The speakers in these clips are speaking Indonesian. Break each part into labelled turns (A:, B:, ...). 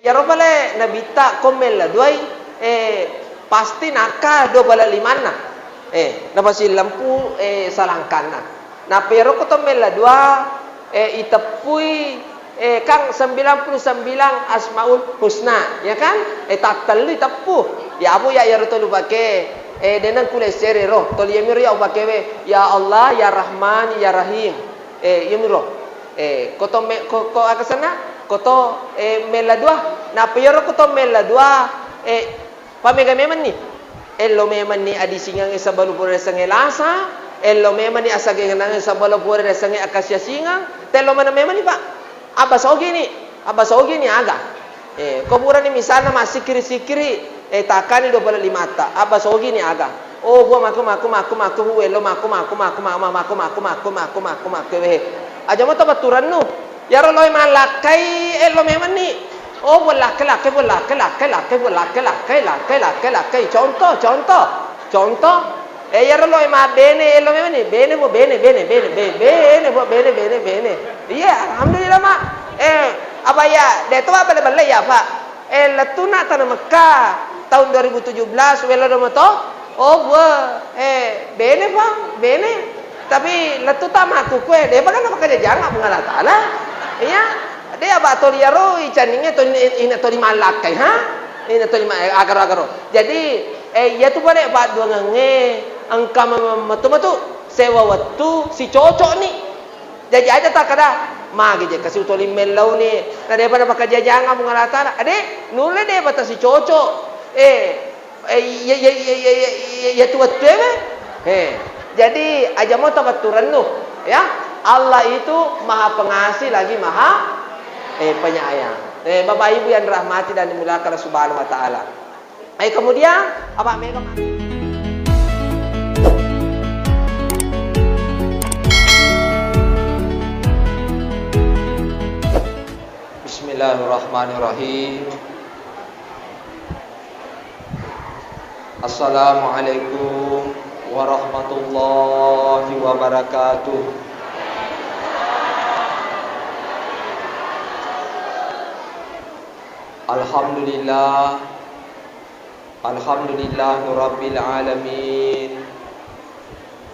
A: Ya robale nabita komel duai pasti naka do bala limana napasi lampu salangkan na pero ko tomel dua itapui kang 99 asmaul husna ya kan tatalli tapu ya abu ya rutulu bake denang kule serero tol yemiro ya bake ya Allah ya Rahman ya Rahim yemiro ko akasana koto mela dua na pero ko to mela dua pamega meman ni ello meman ni adi singang sa balupure sa ngelasa ello meman ni asage nang sa balupure sa nge akasya singang telo man meman ni pa abasogi ni aga kubura ni misalnya masih sikiri takani do bala limata abasogi ni aga oh gua maku ello maku aja mo to baturan no yaro loy malakai ello meman ni oh laki contoh yaro loy ma bene ello meman ni bene iya alhamdulillah ma abaya deto apa le ya pak letuna tanah Mekah tahun 2017 welo do moto oh gua bene pak bene tapi letuta maku kue dia kan apa kerja jangan mengalah taala iya dia apa toliaro icaningnya to ini to malakai ha ini to agar jadi ya tu boleh pak dua nge angka matu sewa waktu si cocok nih jadi aja tak kada magi je kasih toli melau ni nah daripada pakai jangan mengalah taala ade nule dia batas si cocok ya tu waktu jadi aja mau tabaturan nu ya Allah itu maha pengasih lagi maha penyayang. Bapak Ibu yang dirahmati dan dimuliakan Allah Subhanahu wa taala. Kemudian apa mereka Bismillahirrahmanirrahim. Assalamualaikum warahmatullahi wabarakatuh. Alhamdulillahi rabbil alamin.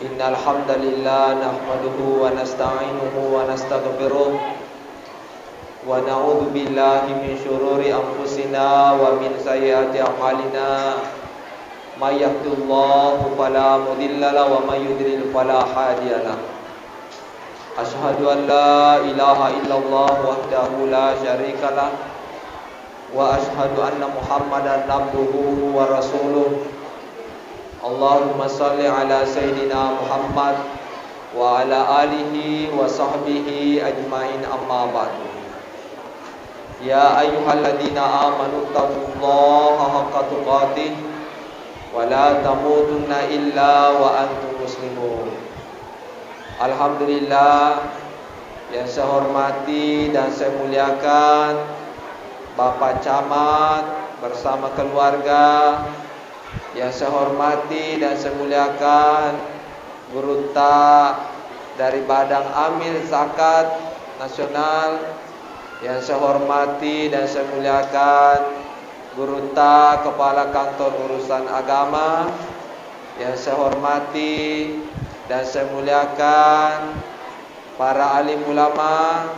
A: Innal hamdalillah nahmaduhu wa nasta'inuhu wa nastaghfiruh wa na'udzu billahi min syururi anfusina wa min sayyiati a'malina. May yahdihillahu fala mudilla lahu wa may yudlil fala hadiya lahu. Asyhadu an la ilaha illallah wahdahu la syarika lahu wa asyhadu anna Muhammadan abduhu wa rasuluh. Allahumma salli ala sayyidina Muhammad wa ala alihi wa sahbihi ajmain amma ba'du. Ya ayyuhalladzina amanu taqullaha haqqa tuqatih wa la tamutunna illa wa antum muslimun. Alhamdulillah, yang saya hormati dan saya muliakan Bapak Camat bersama keluarga, yang saya hormati dan saya muliakan Guru Ta dari Badan Amil Zakat Nasional, yang saya hormati dan saya muliakan Guru Ta Kepala Kantor Urusan Agama, yang saya hormati dan saya muliakan para alim ulama,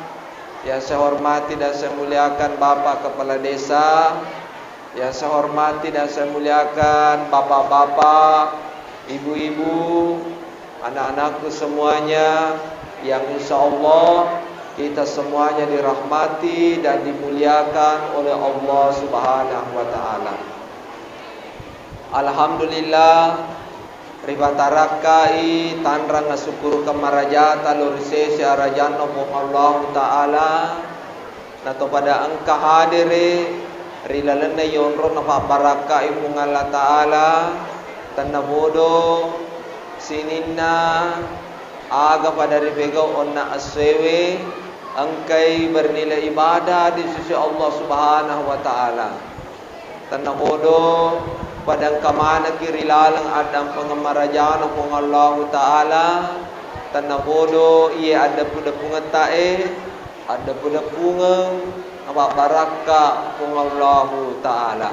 A: yang saya hormati dan saya muliakan Bapak Kepala Desa, yang saya hormati dan saya muliakan bapak-bapak, ibu-ibu, anak-anakku semuanya, yang insya Allah kita semuanya dirahmati dan dimuliakan oleh Allah Subhanahu wa taala. Alhamdulillah, ribatarakai tanrang ngasukuru kamarajata lurise si arajan Allah taala nato pada angka hadire rilalana yonro napa baraka imu Allah taala tanabodo sininna aga pada ribego onna aswewe angkai bernilai ibadah di sisi Allah Subhanahu wa taala tanabodo padang kamana kiri lalang adam pengemarajaan pung Allah taala tanabodo ia ada puda pungetae ada puda pungeng apa barakah Allahu taala.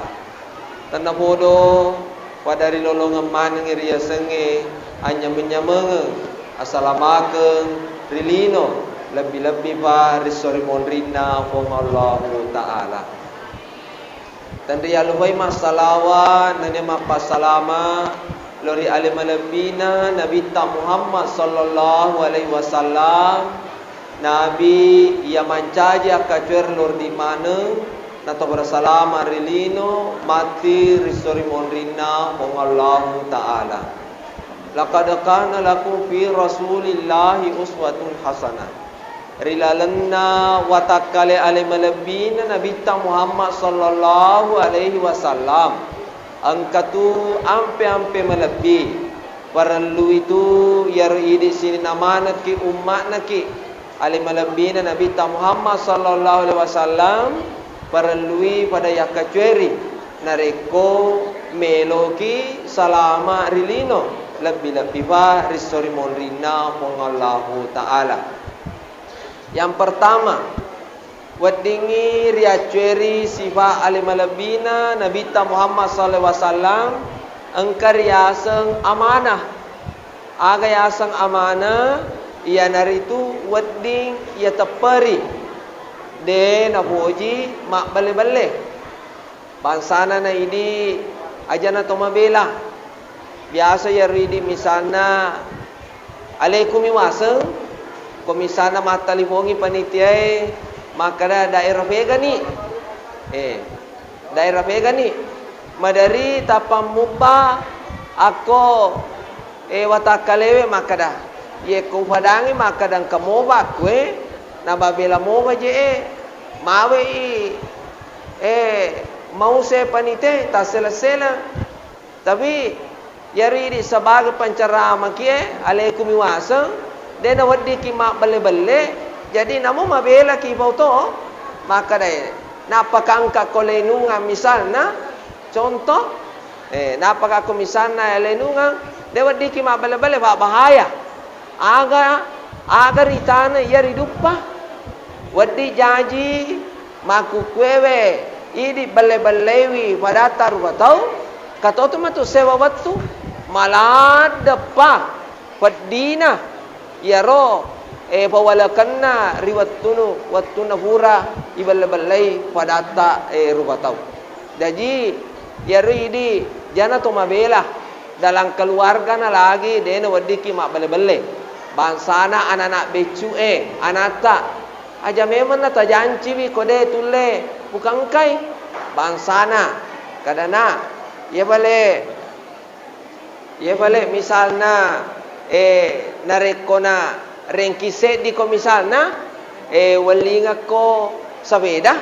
A: Tanah bodoh pada dari lolongan man ngiria senge hanya menyameng assalamakeun rilino lebih-lebih pa risori monrina Allahu taala. Dan dia lubai masalawan nanya mapasalama lori alim alabina Nabi Muhammad sallallahu alaihi wasallam Nabi ia mancaji akacuer lor di mana nato bersalama rilino mati risori monrina Allahu taala. Laqad kana lakum fi Rasulillahi uswatun hasanah. Rilalanna wa takkale alim alabina Nabi Muhammad sallallahu alaihi wasallam angkatu ampe-ampe melebih perlu itu yari di sini namanat ki umat naki alim alabina Nabi Muhammad sallallahu alaihi wasallam perlu pada yakacueri nareko meloki salama rilino lebih-lebih ba risori monrina Allahu taala. Yang pertama, wadingi riacueri sifa alimalabina Nabi Muhammad sallallahu alaihi wasallam engkar yaseng amanah. Aga yaseng amanah ia naritu wading ia teperi de naboji mak bale-bale. Bansana na ini ajana tomabela. Biasa ya ridi misalna alaikumi waseng komisana matalibongi panitiai maka daerah vega ni daerah vega ni madari tapam muba ako watakalewe maka dah ye ko padangi maka dan kamoba kwe na babela moba je mawe mau se panite tasela-sela tapi yari di sebagai pancarama kie alaikum wasa dena waddi ki mak bale-bale jadi namu mabela ki bauto maka dai napa kangka kolenunga misalna contoh napa ka misalna lenunga de waddi ki mak bale-bale bahaya aga ritana yari duppa waddi jaji maku kwewe idi bale-balewi pada taru batau katoto matu sewa watu maladapa padina yaro pawalakanna riwattunu wattuna hura ibal-balai padata rubatau. Jadi yari di jana to mabela dalam keluarga na lagi dena wadiki mak bale-bale. Bansana anak-anak becu anata aja memang na tajanci bi kode tulle bukan kai bansana kadana ye bale misalna nareko na rengkise di ko misalna walinga ko sabeda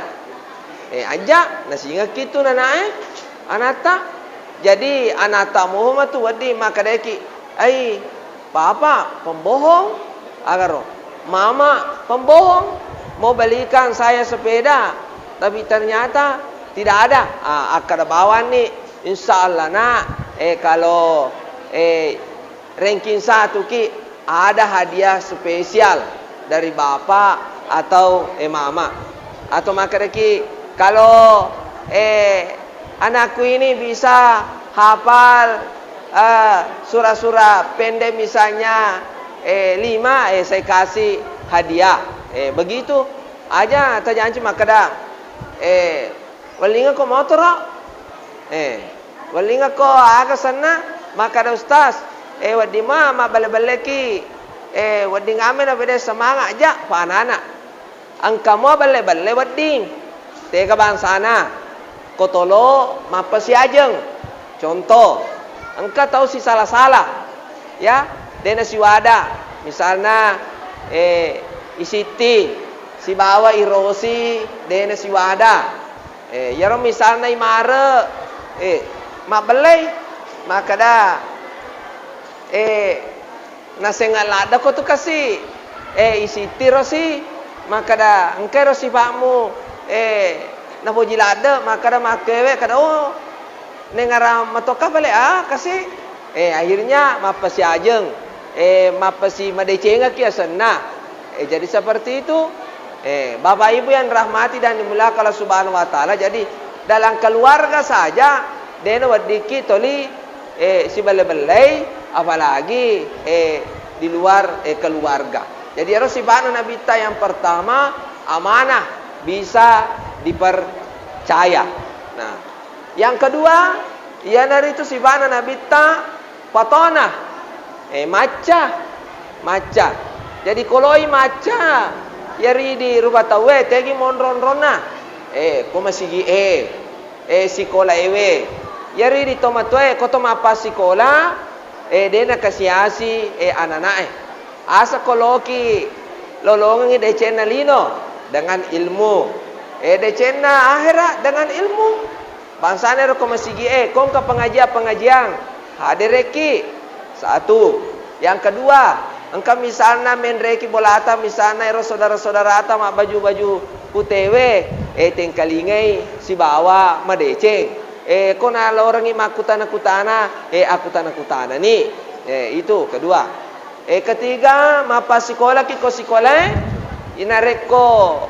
A: aja nasinga kitu na anata jadi anata mo matu wadi makadeki ai papa pembohong agaro mama pembohong mau balikan saya sepeda tapi ternyata tidak ada akad bawan ni insyaallah nak kalau ranking 1 ki ada hadiah spesial dari bapak atau mama atau makadeki kalau anakku ini bisa hafal surah-surah pendek misalnya 5 saya kasih hadiah begitu aja tajanci makada walinga ko motor walinga ko aga sana makada ustaz wadi mama bale-baleki wadi ngamen beda semangat aja panana angka mo bale-bale wadi tega bangsana kotolo mapasi ajeng contoh engka tahu si salah-salah ya dena si wada misalnya isiti si bawa irosi dena si wada yaro misalnya imare mak belai maka dah nasengalada ko tu kasi isiti rosi maka dah engkai rosi pakmu napojilada maka dah makewe kada nengara matoka balik kasi akhirnya mapasi ajeng mapasi madecenga kia senna jadi seperti itu Bapak Ibu yang rahmati dan dimuliakan Allah Subhanahu wa taala. Jadi dalam keluarga saja dena wadiki toli si belai apalagi di luar keluarga. Jadi harus sibana Nabi ta yang pertama amanah, bisa dipercaya. Nah, yang kedua ia dari itu sibana Nabi ta patona maca. Jadi koloi maca yari di rumah tawe tegi monron rona koma sigi sikola ewe yari di tomatwe kotoma apa sikola dena kasiasi ananae asa koloki lolongi decena lino dengan ilmu decena akhirat dengan ilmu bangsane ro koma sigi kong ka pengajian hadireki satu. Yang kedua engkau misalnya menreki bolata misalnya ero saudara-saudara ata mak baju-baju putewe tengkalingai si bawa madeceng kona lorangi makutana-kutana akutana-kutana ni itu kedua. Ketiga mapa sekolah ki ko sekolah inareko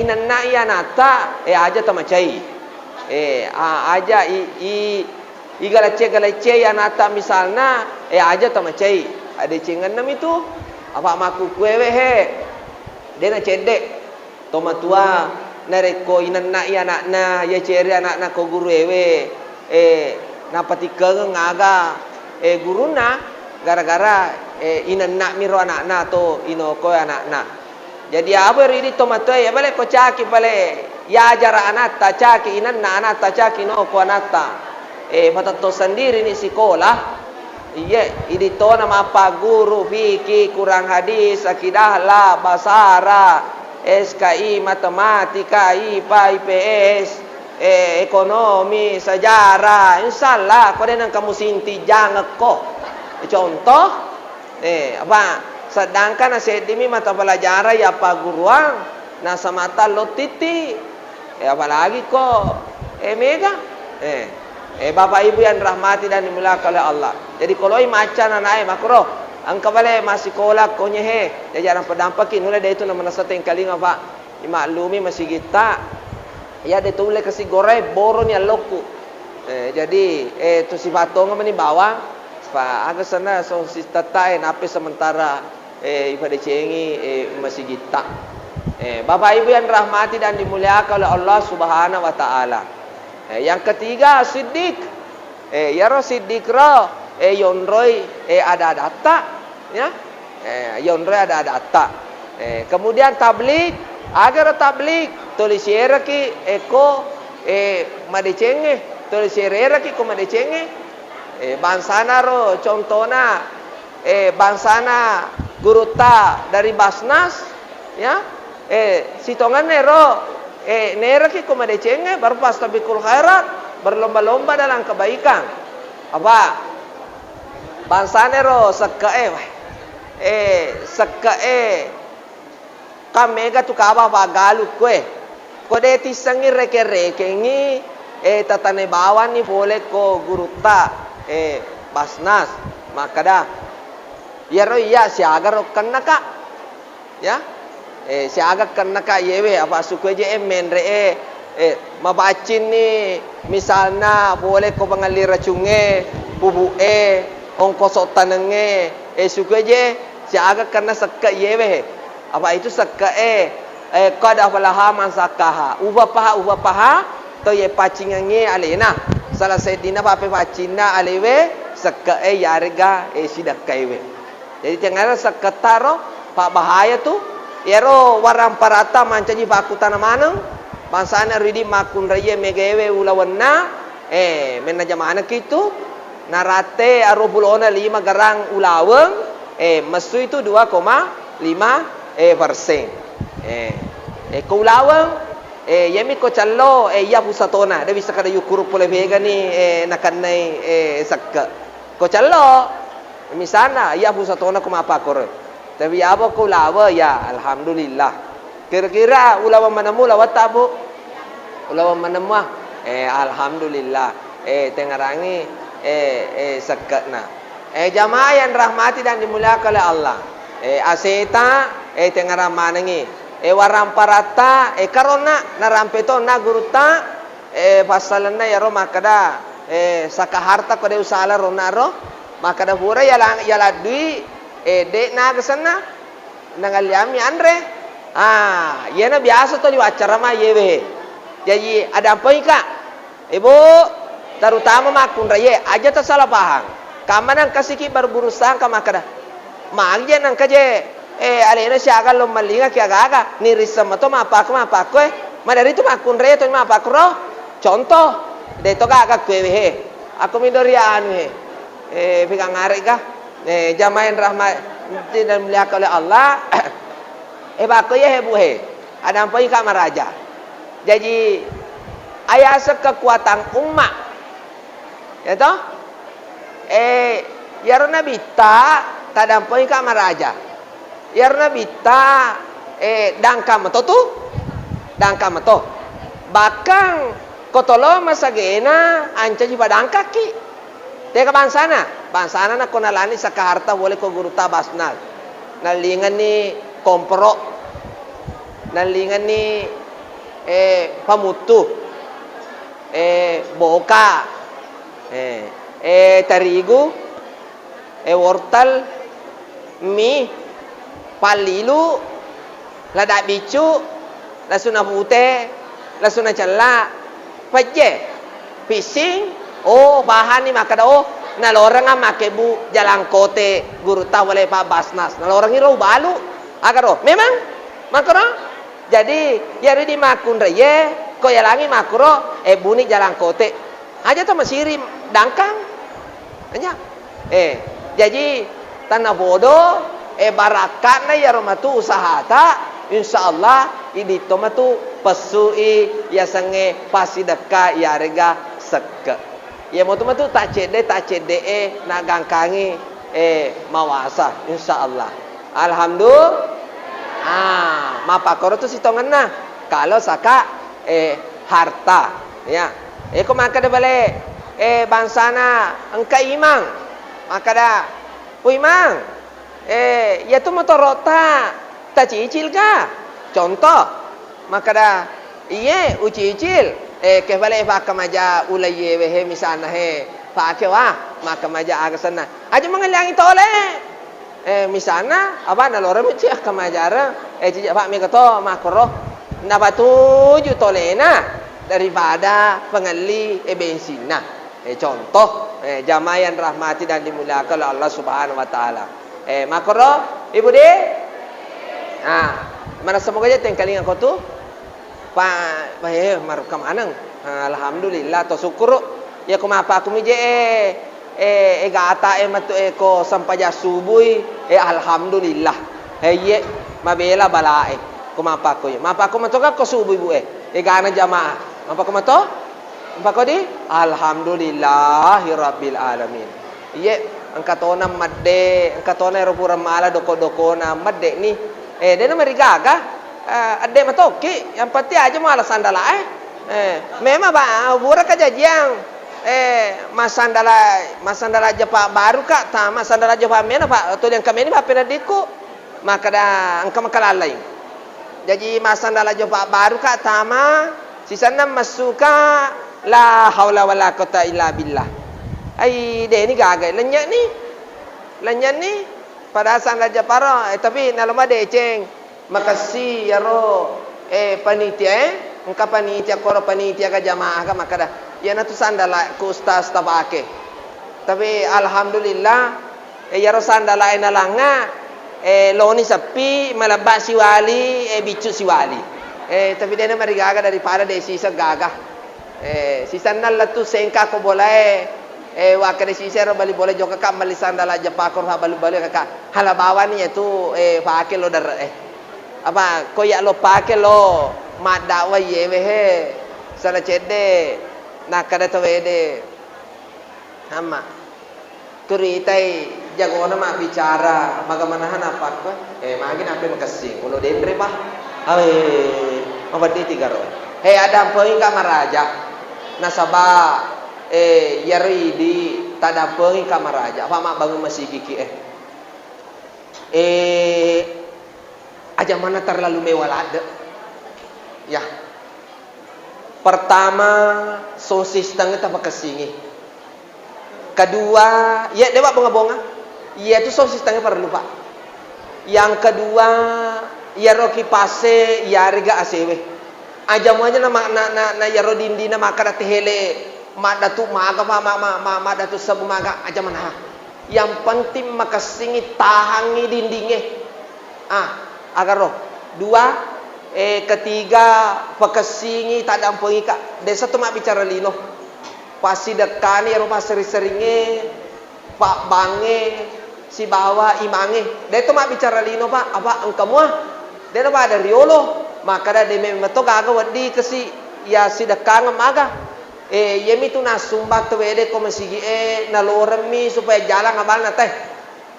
A: inanna ianata aja tamacai aja igalace anata misalnya aja tamacai ada cengan nam itu apa maku kuewe dena cedek toma tua nareko inanna ya anakna ya ceri anakna ko guru ewe na patika ngaga guruna gara-gara inanna miro anakna to inoko anakna. Jadi apa ridi toma tua ya bale ko caki bale ya ajara anata caki inanna anata caki no ko anata patato sendiri ni sekolah. Iya, ini to nama apa guru fikih, kurang hadis, akidah lah, basara, SKI, matematika, IPA, IPS, ekonomi, sejarah, insyaallah kau dengan kamu sinti jangan kok. Contoh, apa? Sedangkan asedimi mata pelajaran ya apa guruan, nasa mata lo titi, apalagi kok, mega, Bapak Ibu yang rahmati dan dimuliakan oleh Allah. Jadi kalau macan anak makro, angka balik masih kolak konyehe. Jadi jarang pedampakin mulai dari itu nama nasa tengkaling apa? Maklumi masih kita. Ya dia tulis kasih goreng boron ya loku. Jadi tu si batong apa ni bawang. Pak agak sana so si tatai nape sementara ibadah cengi masih kita. Bapak Ibu yang rahmati dan dimuliakan oleh Allah Subhanahu wa taala. Yang ketiga siddiq. Ya ro siddiq ro yonroi ada data ya. Yonroi ada data. Kemudian tabligh agar tabligh tolisera ki eko madecenge tolisera ki ko madecenge bansana ro contohna bansana guruta dari Basnas ya sitongan ro nera ki kuma decenge baru pas tabikul khairat berlomba-lomba dalam kebaikan apa bansane ro sekae kamega tu kaba bagalu kue kode tisangi reke ngi tatane bawan ni boleh ko guruta Basnas makada ya ro ya siaga ro kannaka ya si agak kena kak yewe apa suku je menre mabacin ni misalnya boleh ko bangalir racunge bubu ongkosok tanenge suku je si agak kena sakka yewe apa itu sakka qad afalaha man sakaha ubah paha to ye pacingange alena salah sedina apa pacina alewe sakka yarga sidak kaiwe. Jadi tengara sakka taro pak bahaya tu Yero warang parata mancaji baku tanamanang bansana ridi makun raya megewe ulawanna menajamana kitu narate arobulona 5 garang ulaweng mesu itu 2,5%. Ko ulaweng yemi ko callo ya pusatona da bisa kada yukuru pole vega ni nakanai sakka ko callo misana ya pusatona kuma apa kor. Tapi apa ko lawa ya alhamdulillah. Kira-kira ulawa manamu lawat tabu. Ulawa manamu alhamdulillah. Tengarangi sakatna. Jamaah yang rahmati dan dimuliakan oleh Allah. Aseta tengarang manangi waramparata karona narampeto na guruta pasalana yaro makada sakaharta kode usala ronaro makada hura yala dui de nagasana nangalyami andre yena biasa to di acara mah yewe jadi ada apa ika ibu terutama makun raya aja tak salah paham kamanan kasiki berurusan kamakada magje nang kaje alena siaga lo malinga kia gaga ni risama to mapak madari tu makun raya to mapak ro contoh de to gaga kwewe aku midorian pegang arek ga jamain rahmat dan mulia oleh Allah bako ya hebuhe ada apa ika maraja jadi ayah kekuatan umat ya toh yarna bita tadampoi ka maraja yarna bita dangka mato bakang kotolo masagena anca jiba dangka ki teka bansana na konalani sakaharta boleh ko guruta basnal nalingan ni kompro nalingan ni pamutu boka tarigu wortel mie palilu lada bicu lasuna putih lasuna cella paje pising bahan ni makada nalorang make bu jalan kote guru tawale pa basnas nalorang iro balu agaro memang makro jadi yari di makun reye ko yalangi makro buni jalan kote aja tuh masiri dangkang aja jadi tanah bodoh barakatna ya romatu usahata insyaallah ini tomatu pesui ya sange pasidaka ya rega seke ya mau tu tak cede nak gangkangi mawasa insyaallah alhamdulillah mapakoro tu sitongan nah kalau saka harta ya ko makada bale bangsana engka imang makada imang ya tu motorota ta cicil ka contoh makada iye ucicil ke bale fa kamaja ulaye wehe misana he fa ke wa maka maja agasana aja mangalangi tole misana apa nalore mici kamajara cici fa mi kato makro na batuju tolena daripada pengali bensin. Nah, contoh jamaah yang rahmati dan dimuliakan oleh Allah Subhanahu wa taala. Makro Ibu De. Mana semoga aja tengkaling aku tu. Pak mar kamanang. Alhamdulillah to syukur ya kumapa aku mije gata matu ko sampaja subui alhamdulillah. Ye mabela balae kumapa ko. Mapa ko matoka ko subui bu gana jamaah. Apa komato? Apa kodi? Alhamdulillahirabbil alamin. Iya, angkatona madde, angkatona ropura mala doko-dokona madde ni. Dena marigaga. Adde matoki, yang pati aja mala sandala memang ba bura kajajiang masandala japa baru ka ta masandala japa mena pak to yang kami ni pak penadiku maka da angka makalalai. Jadi masandala japa baru ka tama sisana masuka la haula wala quwata illa billah. Ai de ni gagai lenya ni pada sandala japaro tapi naloma de ceng makasih yaro panitia engka panitia koro panitia ka jamaah ka makada yana tu sandala ku ustaz tabake tapi alhamdulillah yaro sandala enalanga loni sapi malaba si wali bicu si wali tapi dia marigaga daripada de sisa gagah sisa nalla tu sengka ko boleh wakade sisa ro bali boleh joka ka mali sandala japakor ha bali ka halabawan ni tu paake lo dar apa ko ya lo paake lo madawa yewe sala cede nakada to wede amma turitai jagona ma bicara bagaimana apa ko magin ape makasih ulo dendre bah apa di tiga ro ada poin kamaraja nasaba yari di tada poin kamaraja apa mak bangun masih gigi aja mana terlalu mewah ada. Ya. Pertama, sosis tengah tak kesingi. Kedua, ya dewa bonga-bonga. Ya itu sosis tengah perlu Pak. Yang kedua, ya roki pase, ya rega asewe. Aja mo aja na ya rodindi na makara tehele, madatu maga pa madatu sabu maga aja mana. Yang penting makasingi tahangi dindingnya. Agar roh. Dua, ketiga pakasingi tak dampungi Kak. Desa tu mak bicara lino. Pasti dekani rupa seri-seringe, Pak Bange, si bawa imange. Dia tu mak bicara lino Pak. Apa engkamu dia apa ada riolo. Maka dah dia memang tu gagal wadi kasi ya si dekang maga. Yemi tu nasumbat tu wede komisigi naloremi supaya jalan amal nate.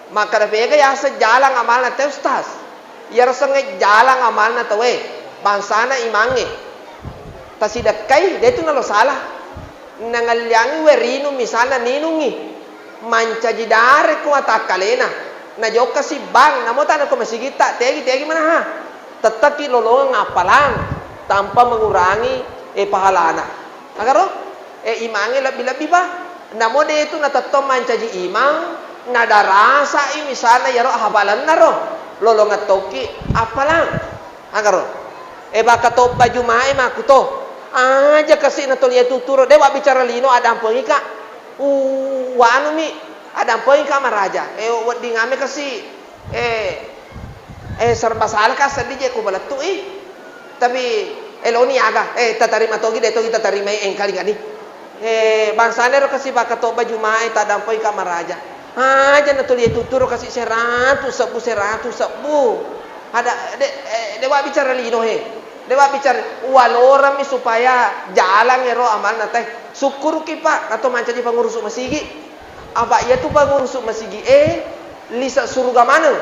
A: Maka dah pega ya sejalan amal nate ustaz. Ya rasanya jalan amal nate we bangsana imange. Tasi dekai dia tu nalo salah. Nangalyangi we rinu misalnya ninungi mancaji dare ko atakalena. Na joka si bang namo tanah komisigi tak tegi mana ha. Tetap kilolongan ngapalan tanpa mengurangi pahalana. Agaro imange lebih-lebih Pak. Namo dia itu na tetap mancaji imang nada rasa misalnya ya roh hafalan naro lolongan toki apalan. Agaro baka to baju mae makuto aja kasih na tolia tuturo dewa bicara lino ada ampungi Kak. Wanu mi ada ampungi Kak maraja. Wadi ngame kasih serba salah ka sedije ko balatu tapi eloni aga tatarima togi de togi tatarima engkali ngani bangsane ro kasi baka to baju mae tadampoi ka maraja aja na tuli tuturo kasi 100 sabu ada dewa bicara lino dewa bicara walora mi supaya jalan ero amal na teh syukur ki Pak atau mancaji pengurus masigi apa ia tu pengurus masigi lisa surga mana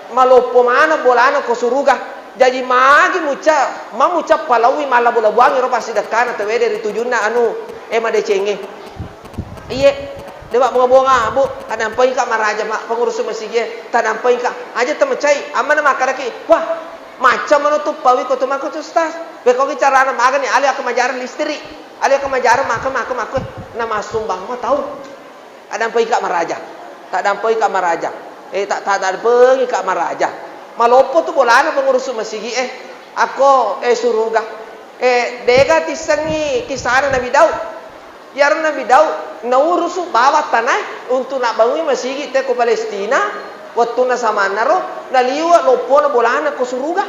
A: malopo mana bolana ko suruga jadi magi muca palawi mala bola buangi ro pasti dekana tewe dari tujuna anu made cenge iye dewa bunga bu ada ampai Kak maraja mak pengurus masjid tak ampai Kak aja temecai amana makaraki wah macam mana tu pawi ko tu mako tu ustaz be ko bicara maga ni ali aku majaran listri ali aku majaran maka nama sumbang mah tahu ada ampai Kak maraja tak ampai Kak maraja tak pergi Kak maraja malopo tu bolana pengurus masjid ako suruga dega tisangi kisah Nabi Daud yar Nabi Daud naurusu bawa tanah untuk nak bangun masjid te ko Palestina waktu na sama naro naliwa lopo na bolana ko suruga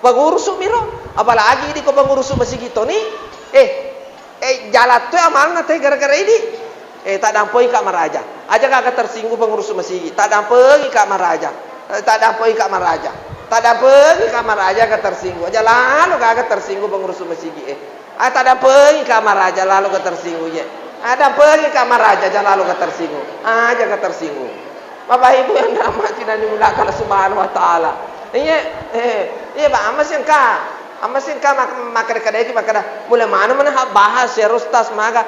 A: pengurus miro apalagi di ko pengurus masjid itu ni jalat tu amal na te gara-gara ini tak dampoi Kak maraja aja kagak tersinggung pengurus masjid tak dampoi Kak maraja tak dampoi Kak maraja tak dampoi Kak maraja kagak tersinggung aja lalu kagak tersinggung pengurus masjid tak dampoi Kak maraja lalu kagak tersinggung ya ada pergi Kak maraja aja lalu kagak tersinggung aja kagak tersinggung Bapak Ibu yang dirahmati dan dimuliakan Allah Subhanahu wa taala iya Pak amas yang ka makada mulai mana bahas ya rustas maga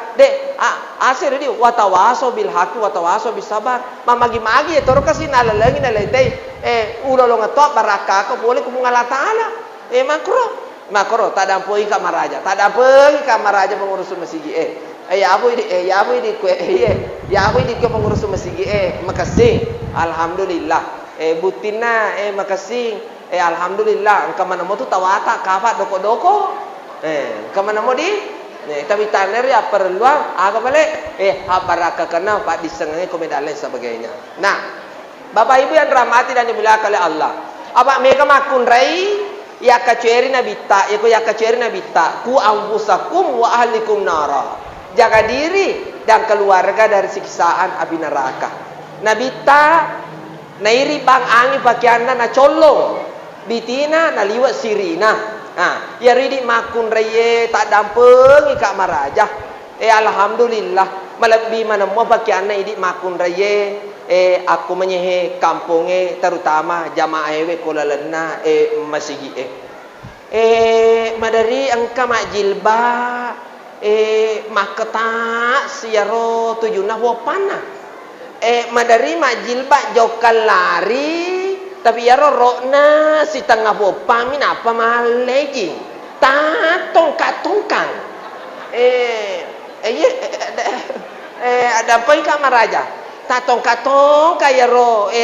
A: asir di watawaso bil haqi watawaso bis sabar magi toro kasi nalalangi nalaitay ulolong ato baraka ko boleh kumungal taala makro tadampoi Kak maraja pengurus masjid ya abu ini ko pengurus masjid makasih alhamdulillah butina makasih alhamdulillah kamana mo tu tawata kafa doko kamana mo di tapi taner ya perluang aga balik baraka kena Pak disengenge komedale sebagainya. Nah Bapak Ibu yang dirahmati dan dimuliakan oleh Allah apa mega makun rai ya kaceri nabita ku anfusakum wa ahlikum nara jaga diri dan keluarga dari siksaan api neraka nabita nairi bang angi pakaianna na colong bitina naliwa sirina ya ridi makun reye tak dampengi Kak maraja alhamdulillah melebi mana mau pakaianna idi makun reye aku menyehe kampunge terutama jamaah ewe kolalena masigi madari angka mak jilba maketa siaro tujuna wopana madari mak jilba jokal lari Tapi ya rokna si tengah bopa min apa mahal lagi. Ta tongkang. Ada apa ikan maraja? Ta tongkang ya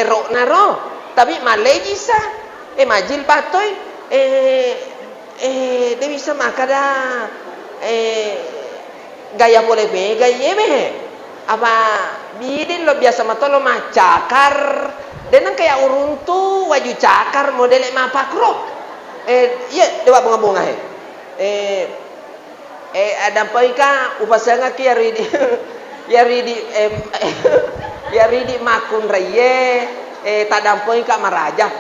A: rokna ro. Tapi maleji sa. Majil patoy. Dia bisa makada. Gaya boleh be, gaya be. Apa bidin lo biasa matolo macakar. Dan kayak uruntu waju cakar model mapakro. Iya dewa bunga-bunga ada apa ika upasanga ki ridi makun raye tadampo ika maraja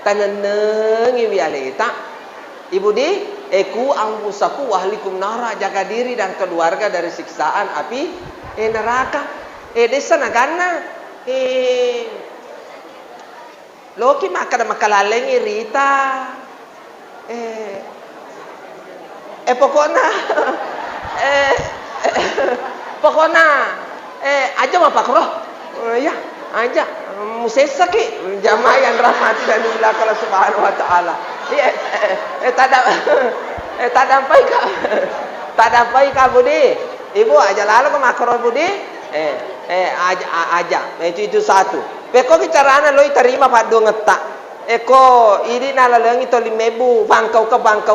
A: tanenengi wialeta ibu di eku angbusaku wahlikum nara, jaga diri dan keluarga dari siksaan api neraka. Desa nagana Loki makada makalalengi Rita. Pokoknya aja mah Pak Roh. Ya, aja. Musesa ki jamaah yang rahmati dan dimuliakan Allah Subhanahu wa taala. Tadampai ka Budi. Ibu aja lalu ke makro Budi. Aja. Itu satu. Peko bicarana lo terima pak do ngetak. Eko ini nalalengi to limebu bangkau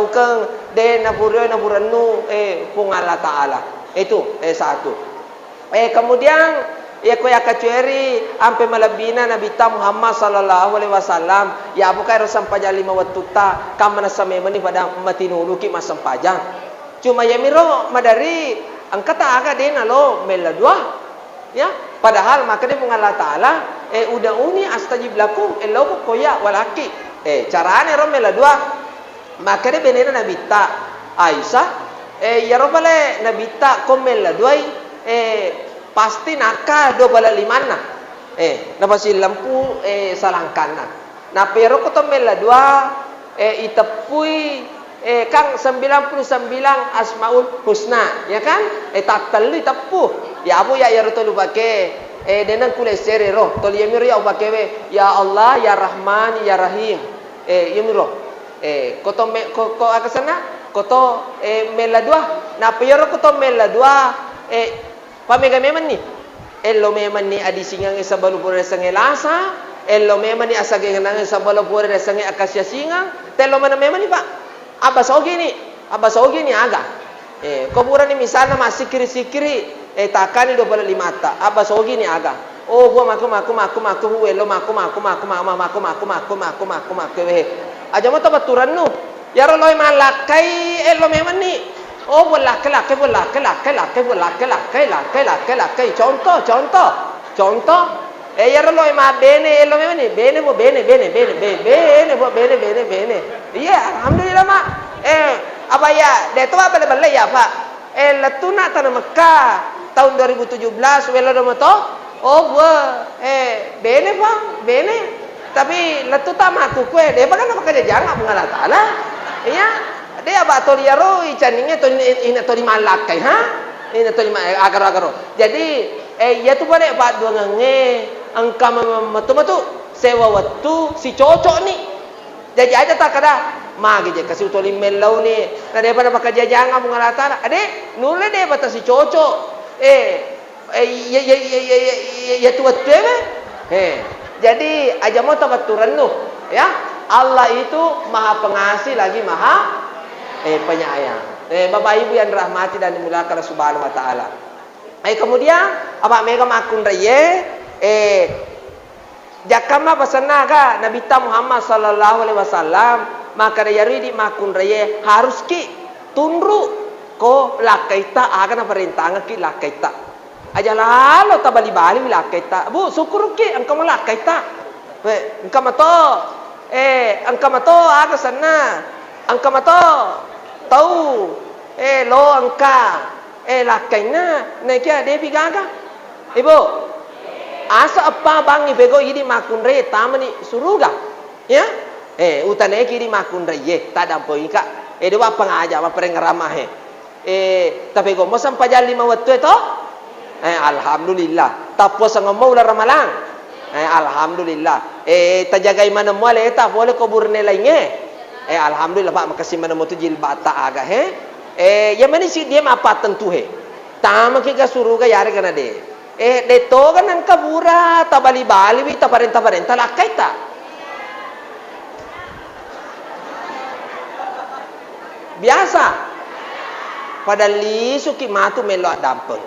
A: ke de napurenu pung Allah taala. Itu satu. Kemudian eko ya kacueri ampe malabina Nabi Muhammad sallallahu alaihi wasallam ya bukai rosam pajang 5 watuta kamana samemani pada matinulu ki masam pajang. Cuma ya miro madari angkata aga de nalo meladua. Ya, padahal maka dia mengalah taala udah uni astajib lakum illahu koya walaki carane romela dua maka dia benena nabita Aisyah ya robale nabita komela dua pasti naka do bala limana napasi lampu salangkana na pero ko tomela dua itapui kang 99 asmaul husna ya kan tatalli tapu ya abu ya rutulu bake denang kule serero tol yemiro ya bake ya Allah ya Rahman ya Rahim yemiro koto akasana koto meladua na pero koto meladua pamega meman ni ello meman ni adi singang sa balupure sangelasa ello meman ni asage nang sa balupure sange akasya singang telo man meman ni pak abas ogi ni aga kuburan ni misalnya masih sikiri takani 25 ta abas ogi ni aga gua maku huwe lo maku aja mo to baturan nu yaro loy malakai lo meman ni bolak contoh yaro loy ma bene lo meman ni bene iya alhamdulillah mak apa ya deto apa balik ya pak letuna tanah Mekah tahun 2017 welo do moto bene pak bene tapi letu tamaku kue dia kan apa kerja jangan mengalah taala iya dia apa toliaro icaningnya to di malakai ini to di agar jadi ya tu balik pak dua ngenge angka metu sewa waktu si cocok nih jadi aja tak kada magi je kasih utoli melau ni na daripada pakai jajang kamu ngalatan ade nule deh batas si cocok ya tuat tebe jadi aja mau tabaturan nu ya Allah itu maha pengasih lagi maha penyayang bapak ibu yang dirahmati dan dimuliakan Allah Subhanahu wa taala kemudian apa mega makun raye jakama pasana ka Nabi Muhammad sallallahu alaihi wasallam maka yari di makun raye harus ki tundru ko lakaita akan perintangan ki lakaita aja lalu tabali-bali lakaita bu syukur ki engkau lakaita engkau mato aga sana engkau mato tahu lo angka lakaina nekia depi gaga ibu asa apa bang ibego ini makun raye tamani suruga ya utane kiri makun raye tada poika dewa pengaja apa perengeramah tapi go mosam pajal 5 waktu itu alhamdulillah tapos ang mau la ramalang Alhamdulillah. Tajagai mana muale eta boleh kubur lainnya. Alhamdulillah Pak makasih mana tu jilbab tak agak yang mana sih dia apa tentu tama kita suruh ke yare kana de to kan ang kabura tabali bali wi taparenta lakai ta biasa pada lisu ki matu melo dampeng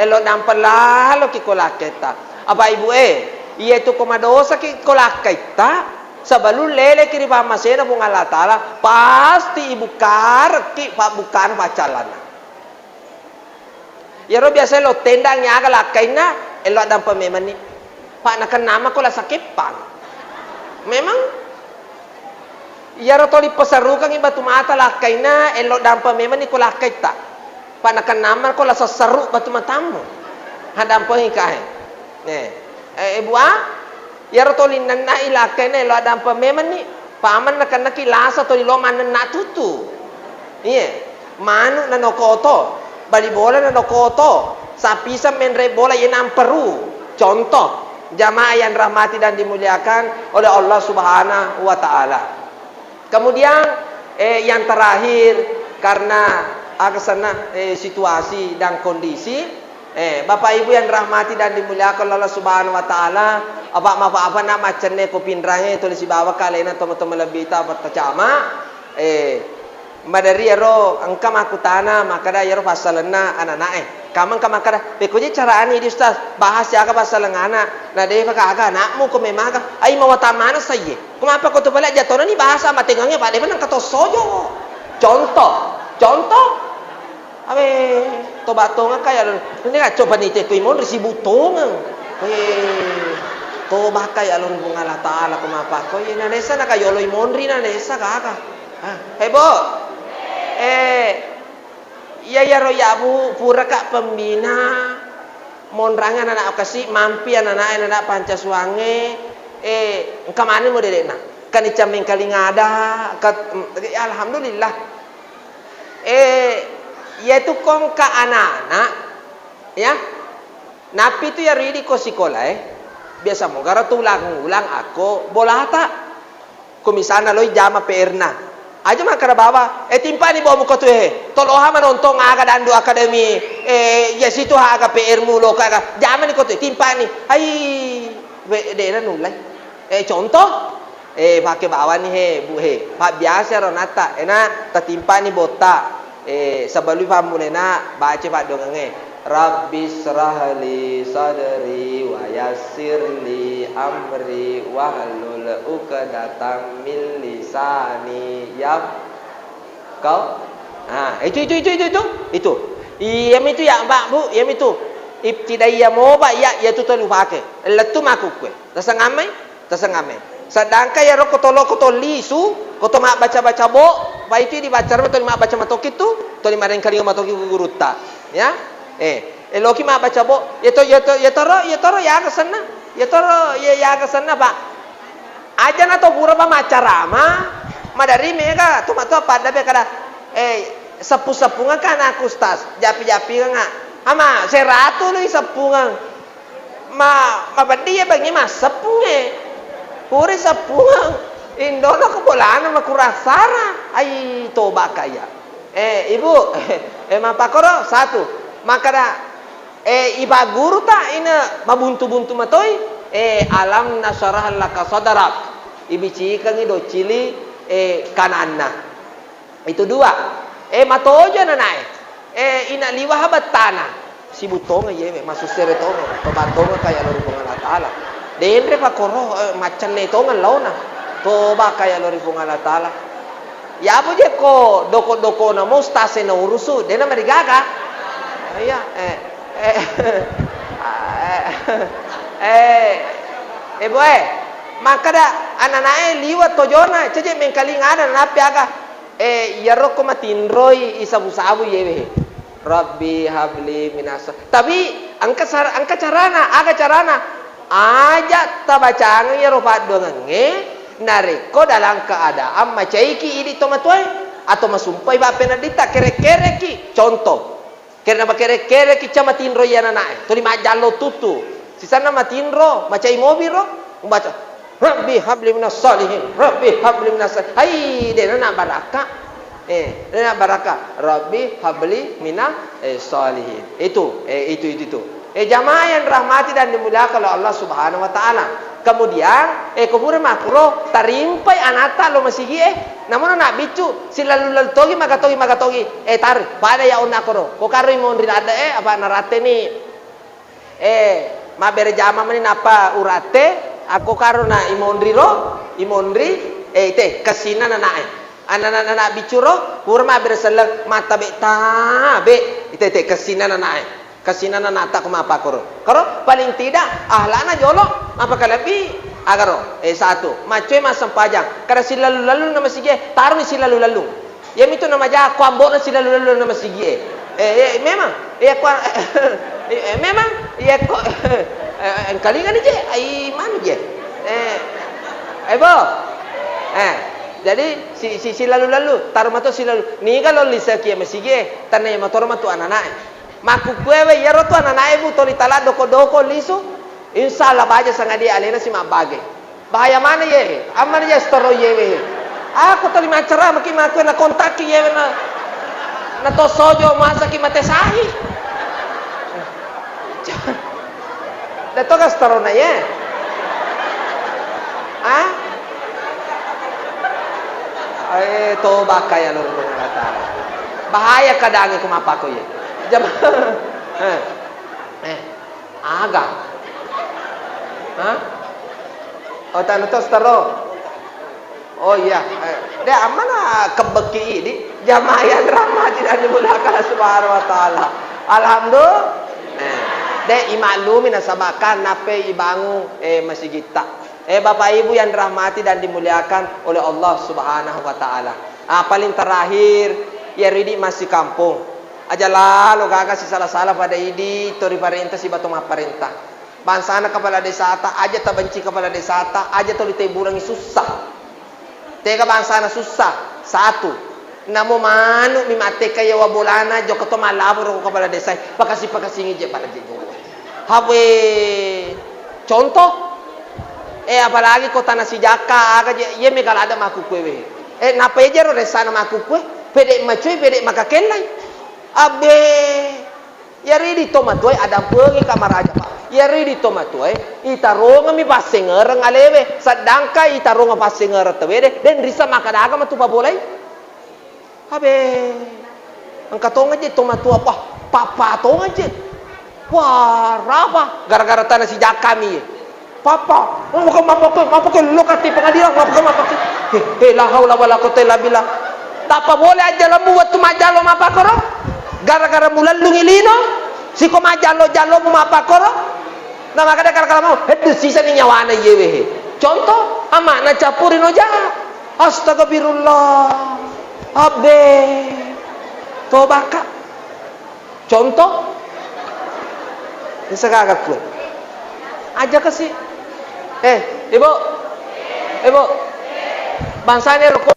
A: elo dampeng lah lo ki kolaketa apa ibu iya tu komadosa ki kolaketa sabalul lele kiri pa masena pung Allah Ta'ala pasti ibu karki pak bukan pacalana ya ro biasa lo tendang nyaga lakaina elo adam pememani pak nakan nama ko la sakipang memang ya ro toli pesarukan ibatu mata lakaina elo adam pememani ko lakaita pak nakan nama ko la sasaru batu matamu hadam pengikahe ibu ya rotoli nanna ilakene lo ada apa memang ni paman nak nak kilasa to lo manan nak tutu iya manu na nokoto bali bola na nokoto sapi menre bola yang peru contoh jamaah yang rahmati dan dimuliakan oleh Allah Subhanahu wa taala. Kemudian yang terakhir karena aksana situasi dan kondisi Bapak Ibu yang rahmati dan dimuliakan Allah Subhanahu wa taala, apa nak macamnya ko pindrahe tulis bawa kalena teman-teman lebih ta pertama madari ro angka makutana makada yaro pasalna anak-anak kamang kamakada bekoje caraan ini ustaz bahas ya ka pasal anak nah deh ka aga anakmu ko memaga ai mawatamana saye kuma apa ko to bala jatona ni bahasa matengangnya Pak Devan kato sojo contoh abe to batonga kaya ini ka coba ni te tuimon risibutong to bakay alon kung Allah Ta'ala kumapa ko ina nesa na kayo loy monri na nesa kaka hebo yayaro yabu pura ka pembina monrangan anak kasi mampi anak pancaswange kamane mo dede na kanicaming kalingada alhamdulillah yaitu kong ka anak ya napi tu ya ridi ko sikola biasa mo gara tulang ako bolata kumisana loy jama perna aja makara baba timpani bo mo ko tu toloha manontong aga dandu akademi ya situ aga PR mulo kaga jama ni ko tu timpani ai de na nulai contoh pakai bawa ni bu pak biasa ronata ena tatimpani bota sabalu pamulena baca pak dongange Rabbi srahli sadri wa yassirli amri wahlul 'uqdatam min lisani kau itu yang itu ya Mbak Bu yang itu ibtidaiyah mau Pak ya itu telu pakai letu makuk tasangame sedangkan ya ro kotoli su koto mak baca bo ba itu dibaca betul mak baca matok itu to lima kali matok guruta ya loki mak baca bo ya toro ya ke sana ya ke sana Pak aja na to pura ba macarama madari mega to pada be kada sepu-sepungan kan aku ustaz japi-japi nga ama seratu lu sepungan ma badi ya bagi mas sepunge puri sepungan indono kebolaan sama kurasara ai toba kaya ibu mapakoro satu makara iba guru ta ina mabuntu-buntu matoi alam nasarah laka sadarak ibici kang ido cili kananna itu dua matojo na nae ina liwah batana si butonga ye masuk seretonga to batonga kaya lori Allah Taala dendre pakoro macan ne tonga launa to ba kaya lori Allah Taala ya po je ko doko na mo stase na urusu dena marigaga iya boy makada ananae liwat tojona ceje mengkalingana napi aga yaroko matinroi isabu-sabu yewe Rabbi habli minasa tapi angka carana aja tabacang yaro padongange nareko dalam keadaan macaiki ini tomatoi atau masumpai bape nadita kere-kere ki contoh karena bakere-kere ki camatinroi ananae toli majallo tutu Si sana matiin ro, baca mobil ro, baca Rabbi habli minas salihin, Rabbi habli minas salihin. Hai, dia nak barakah. Dia nak barakah. Rabbi habli minas salihin. Itu. Jamaah yang dirahmati dan dimuliakan oleh Allah Subhanahu wa taala. Kemudian kubur makro tarimpai anata lo masih namun nak bicu silalu togi magatogi tar pada ya una koro ko karo imondri ada apa narate ni ma bere jama mani napa urate aku karo na imondri te kasina na anak bicu ro kurma bere selek mata be te kasina na kasina na nata ko mapa karo paling tidak ahlana jolo apa kalabi agaro satu macoy masam pajang kada silalu na masige taruh ni silalu yam itu nama ja ko ambo na silalu na masige memang memang ko kali kan je ai man je bo jadi si silalu taruh mato silalu ni kalau lisa kia masige tanay motor matu anak makukwewe yero tu anak ibu toli tala doko lisu insyaallah baja sangadi alena si mabage bahaya mana ye aman ye storo yewe aku toli macara maki maku na kontak yewe na to sojo masa ki mate sahi dato ka storo na ye to bakaya lor kata bahaya kadangi kumapako ye jam agak oh tanah tos taro oh iya deh amana kebeki ini jamaah yang rahmat dan dimulakan subhanahu wa taala alhamdulillah deh imaklumi nasabakan nape ibangu masih kita bapak ibu yang dirahmati dan dimuliakan oleh Allah subhanahu wa taala paling terakhir ya ridi masih kampung aja lalu gagal si salah-salah pada idi tori parenta si batu parenta bansana kepala desa ata aja tak benci kepala desa ata aja toli teburangi susah tega bansana susah satu namo manu mimate kaya wabolana joko to malabro kepala desa pakasi ngije pada jego habe contoh apalagi kota nasi jaka aga ye me kala ada maku kwewe napa ejero resana maku kwe pede macuy pede makakelai abe yari di tomatoi ada pergi kamar aja pak yari di tomatoi itaronga mi pasenger ngalewe sedangka itaronga pasenger tewede dan risa makadaga matu pabolai abe angkatong aja tomatu apa papa tong aja wah rapa gara-gara tanah si jakami papa mapa ke lokati pengadilan mapa la haula wala quwwata illa billah tak apa boleh aja lembu waktu majalo mapa koro gara-gara mulan lungilino si ko majalo mu mapa koro na makada kala mau hedu sisa ni nyawana yewe contoh ama na capurin oja astagfirullah abe tobaka contoh disagagak ku aja kasih ibu bansane roko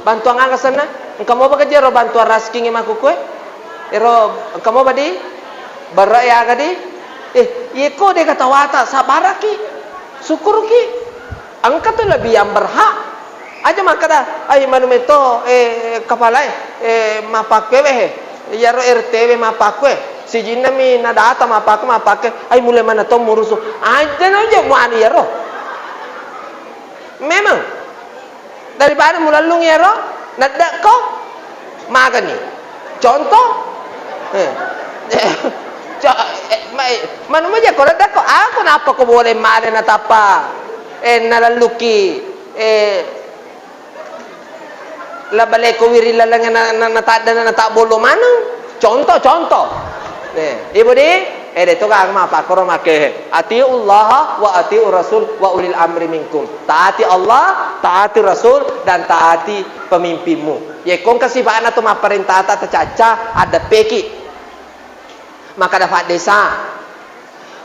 A: bantuan angka sana kamu apa kerja ro bantuan rasking emaku kue ro kamu badi baraya gadi iko de kata wata sabaraki syukurki angka tu lebih yang berhak aja makada ay manumeto kepala mapakwe ya ro RTW mapakwe si jinami nadata mapake ay mulai mana to murusu aja aja mu anu ya ro memang daripada mulalung ya ro nadak kau makan ni contoh manu maja ko nadak ko ako na apa ko boleh mare na tapa nalaluki la bale ko wiri lalang na tak bolo manu contoh ibu di itu kan apa koro make atiullah wa atiur rasul wa ulil amri minkum taati Allah taati rasul dan taati pemimpinmu ye kong kasih bana tu ma perintah ta caca ada peki maka dapat desa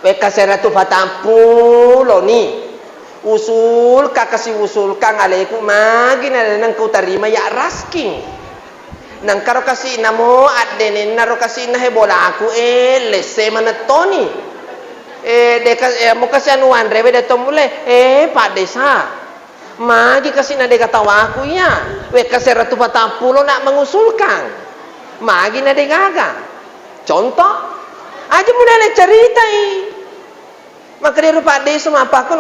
A: we kasera tu fatampu loni usul ka kasih usul kang alaikum magina nang kau terima ya rasking nang karo kasi namo adene naro kasi na hebola aku lese manatoni mau kasih anuan rebe datang mulai Pak Desa magi kasih nade kata aku ya we kasih Ratu Patapulo nak mengusulkan magi nade gaga contoh aja mulai cerita maka dia Pak Desa mapaku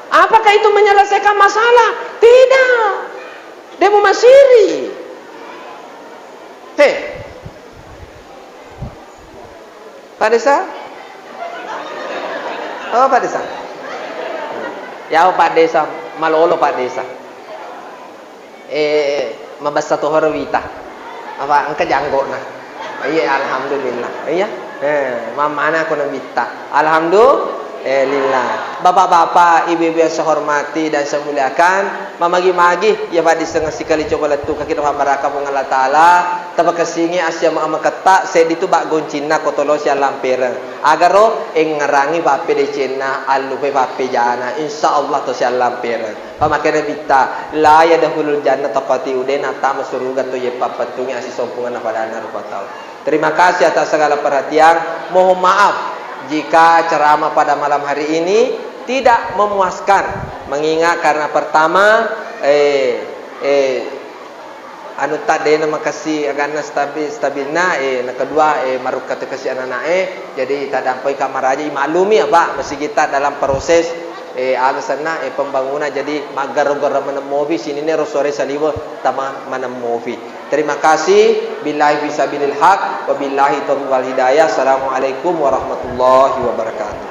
A: apakah itu menyelesaikan masalah? Tidak. Dia mau masiri. Pak Desa? Oh Pak Desa. Ya Pak Desa, malolo Pak Desa. Mabasa to horwita. Apa angka janggo na. Iya alhamdulillah. Iya. Mama anak aku nabita. Alhamdulillah. Bapak-bapak, ibu-ibu yang saya hormati dan saya muliakan, mamagi-magi ya Pak Desa sekali coba letu kaki doa baraka pun Allah Taala, tapi kesingi asya mama kata saya itu bak goncina kotolo sia lampere. Agar ro ngarangi bape de cina alupe bape jana insyaallah to sia lampere. Pamakene bita la ya dahulul jannah taqati udena ta surga to ye papatungi asih sompungan pada rupa taala. Terima kasih atas segala perhatian. Mohon maaf jika ceramah pada malam hari ini tidak memuaskan, mengingat karena pertama anu tadi nama kasih agana stabilna na kedua maruk kata kasih anak jadi tak dampai kamar aja maklumi apa masih kita dalam proses alasana pembangunan jadi magar-gar menemovi sini ne rosore saliwo tama menemovi. Terima kasih. Billahi fisabilil haq wa billahi taufiq wal hidayah. Assalamualaikum warahmatullahi wabarakatuh.